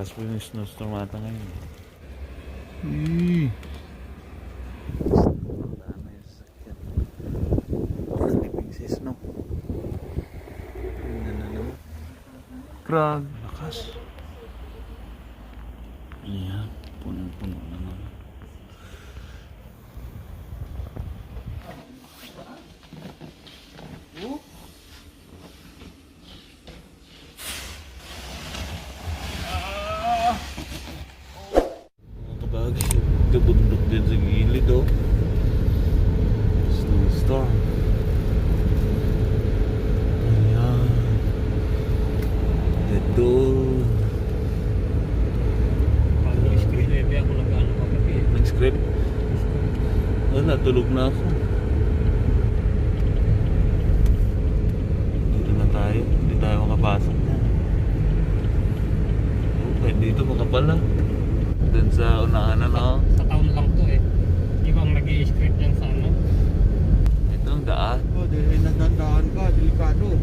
Malakas po yung snowstorm ata ngayon. Naliping si snow. Krag, lakas. Ayan, punong-puno na naman. Kabundok din sa gilid, oh. Snowstorm. Ayan. Ito. Nag-script ako nag-ano kagabi. Nag-script? Wala, tulog na ako. Dito na tayo. Hindi tayo makapasok na. Okay, dito makapala. Dun sa unahan na, no? Sa taon lang to eh. Ibang nag-i-script yan sa ano. Ito ang daan. Dahil nagdandaan ka, delikado.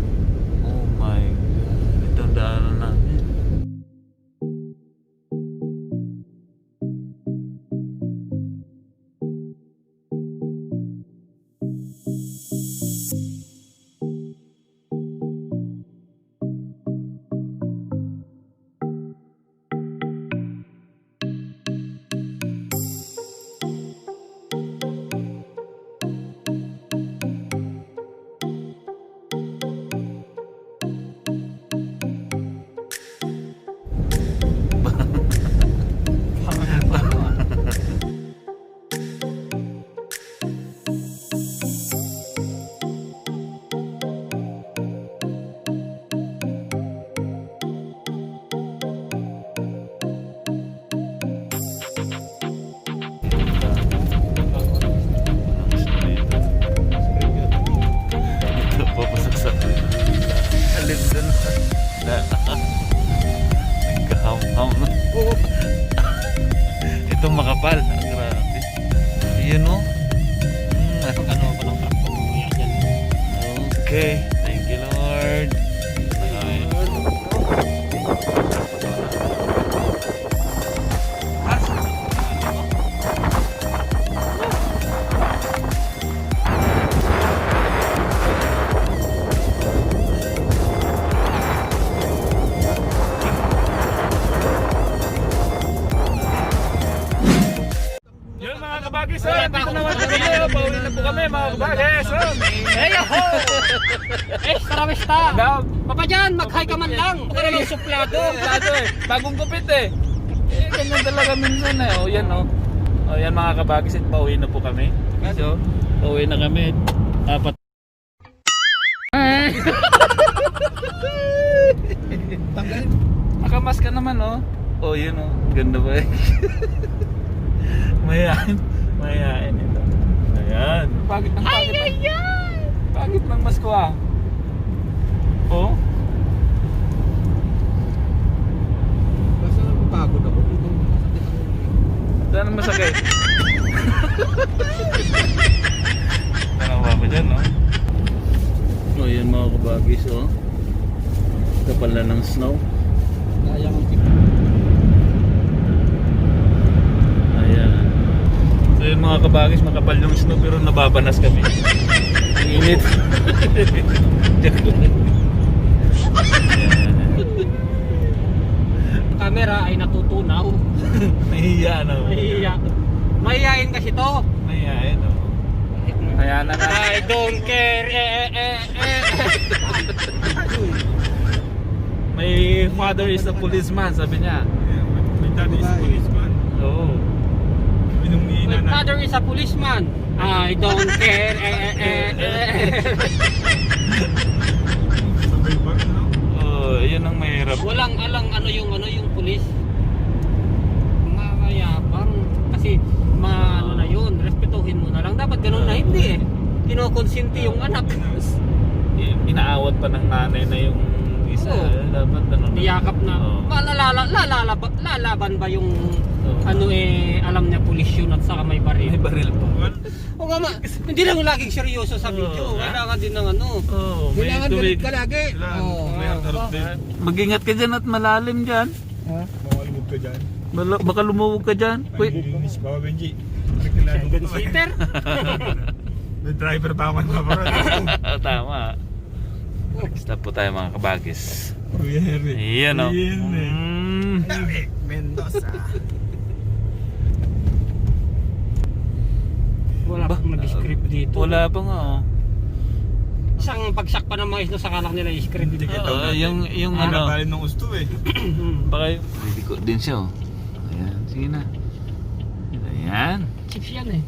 Oh my God. Ito ang daanan natin. Ito makapal. Grabe. Yun, no? Ano ako ng truck ko mamaya dyan. Okay. Thank you, Lord. Kabagis, dito naman kami. Pauwi na po kami, mga kabagis. Ho! Karawista! Papa dyan, mag-hi ka man lang. Para lang suplado. Suplado eh. Bagong gupit eh. Ganyan talaga minsan eh. O yan o. O yan mga kabagis, pauwi na po kami. So, pauwi na kami. Dapat. Tanggalin. Nakamas ka naman o. O yun o. Ganda ba eh. Mayayain. Mayayain ito. Ayan. Pagit ng pagit. Pagit ng masko ah. Oh. Basta napapagod ako dito. Saan ang masakit? Tanaw ba dyan, no? O yan mga kabagis, oh. Kapal na ng snow. Kaya ang tipo. Ayan. So yun mga kabagis, makapal yung snow pero nababanas kami. Ang init. Joke lang. Camera ay natutunaw. Nahiya na. Mahiya. Mahiyain kasi to. Nahiyain, oh. Kaya na nga. I don't care. My father is a policeman, sabi niya. My dad is a policeman. Oo. My father is a policeman. I don't care. Sabay ba, no? Oh, yun ang mahirap. Walang alang ano yung pulis. Mayabang kasi ano na yun, respetuhin mo na lang. Dapat ganun na hindi eh. Kinokonsinti yung anak. Inaawat pa ng nanay na yung isa. Oo. Dapat ano na. Niyakap na. Lalaban ba yung ano alam niya pulis yun at saka may baril. May baril pa. O nga hindi lang laging seryoso sa video. Kailangan din ng ano. Oh, Kailangan galit ka lagi. Mag-ingat ka dyan at malalim dyan. Bawal mo ka dyan. Baka lumuwag ka dyan. Wait. Linis ba, Benji? Rekilado ko Seven seater. May driver pa ako maparad. Tama. Stop po tayo mga kabagis. Kuya Henry. Ayan o. Kuya Henry. Mm. Mendoza. Wala Ba? pang nag-script dito. Wala pa nga oh. Isang pagsak pa ng mga isno sa kanak nila i-script dito. Yung Ano? ano. Bali nung gusto eh. Baka hindi ko din siya oh. Ayan, sige na. Ayan. Chips yan eh.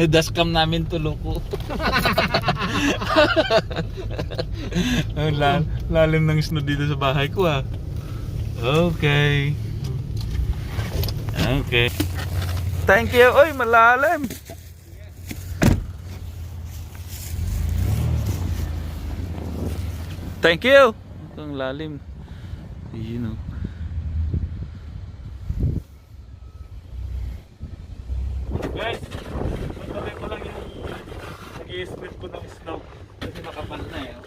Dashcam namin tulo ko. Lalim ng snow dito sa bahay ko ah. Okay. Okay. Thank you. Oy, malalim. Thank you. Ang lalim. Ayun oh. Guys, patuloy ko lang yung nag-i-split ko ng snow kasi nakapal na eh.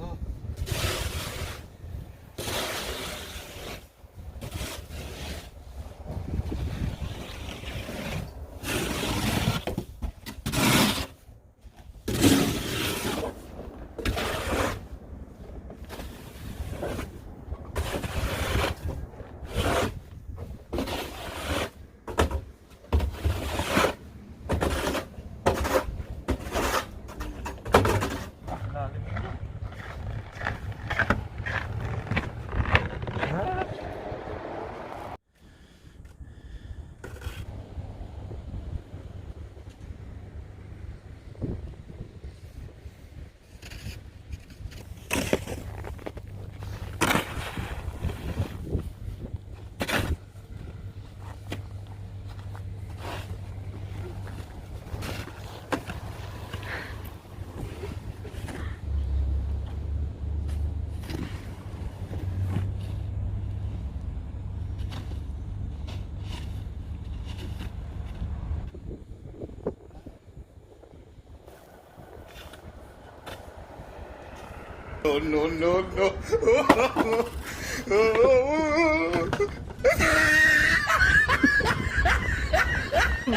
No.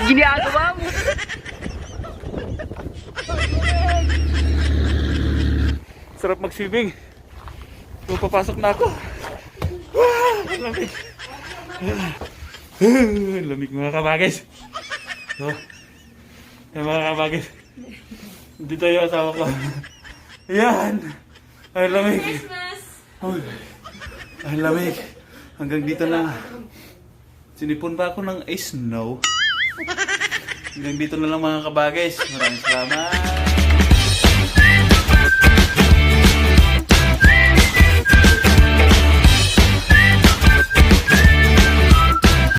Ginagawa mo. Sarap mag-swimming. Papasok na ako. Lamig. Lamig mga kabagis. Oh. Mga kabagis. Dito yung asawa ko. Ayan. Ay, lamig. Ay, ay, lamig. Hanggang dito na. Sinipon pa ako ng snow. Hanggang dito na lang mga kabagis. Maraming salamat.